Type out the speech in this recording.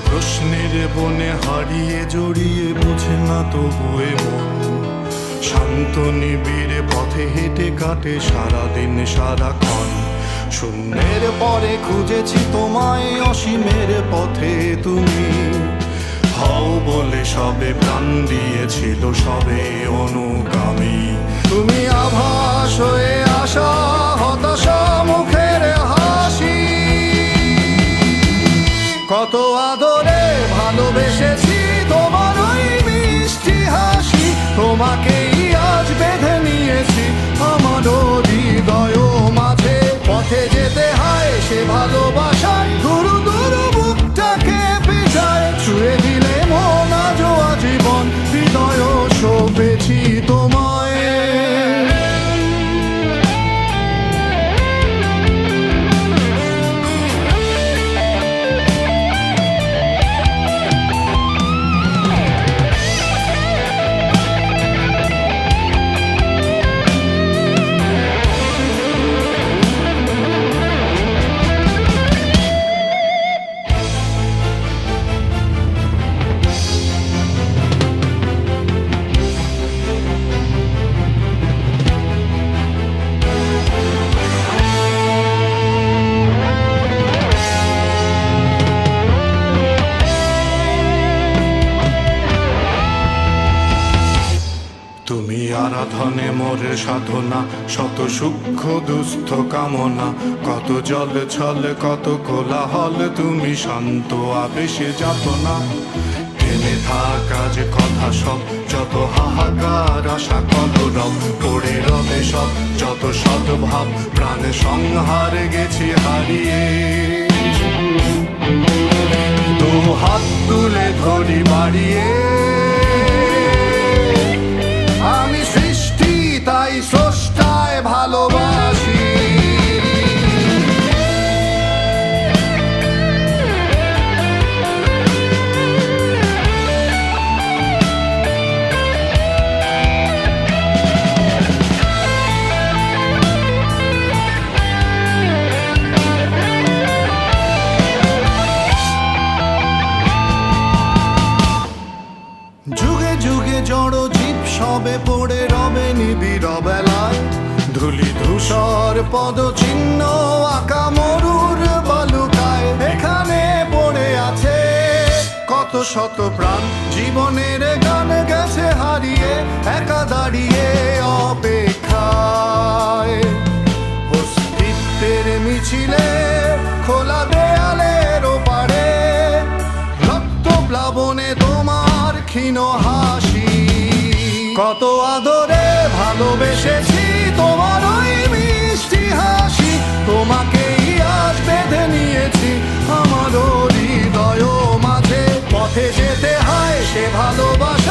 প্রশ্নের বনে হারিয়ে জড়িয়ে বুঝে না তবুয়ে মন শান্ত নিবিড়ে পথে হেঁটে কাটে সারাদিন সারাক্ষণ। শূন্যের পরে খুঁজেছি তোমায়, অসীমের পথে তুমি হও বলে সবে প্রাণ দিয়েছিল, সবে অনুগামী। তুমি আভাস হয়ে আসা, হতাশা মুখের হাসি, কত আদরে ভালোবেসেছি তোমার ওই মিষ্টি হাসি। তোমাকেই আজ বেঁধে নিয়েছি আমার হৃদয় মাঝে, পথে যেতে হয় সে ভালোবাসায় গুরু গুরু বুকটাকে পেঁচায়। ছুঁয়ে দিলে মন আজও আজীবন হৃদয় সপেছি তোমায়। তুমি আরাধনে মোরে সাধনা, শত সূক্ষ্ম দুস্থ কামনা, কত জল ছল কত কোলাহল, তুমি শান্ত আবেশে যাতনা। থেমে থাকা যে কথা সব, যত হাহাকার আশা কলরব, পড়ে রবে সব যত সদ্ভাব, প্রাণে সংহার গেছি হারিয়ে। দু হাত তুলে ধরি বাড়িয়ে, আমি সৃষ্টি তাই স্রষ্টায় ভালোবাসি। যুগে যুগে জড় জীব সবে পড়ে রবে নিবিড় বেলায়, ধুলি ধূসর পদ চিহ্ন আঁকা মরুর বালুকায়। এখানে পড়ে আছে কত শত প্রাণ, জীবনের গান গেছে হারিয়ে, একা দাঁড়িয়ে অপেক্ষায়। অস্তিত্বের মিছিলে খোলা দেয়ালের ওপারে, রক্ত প্লাবনে তোমার ক্ষীণ হাসি, কত আদরে ভালোবেসেছি তোমার ওই মিষ্টি হাসি। তোমাকেই আজ বেঁধে নিয়েছি আমার হৃদয় মাঝে, পথে যেতে হয় সে ভালোবাসা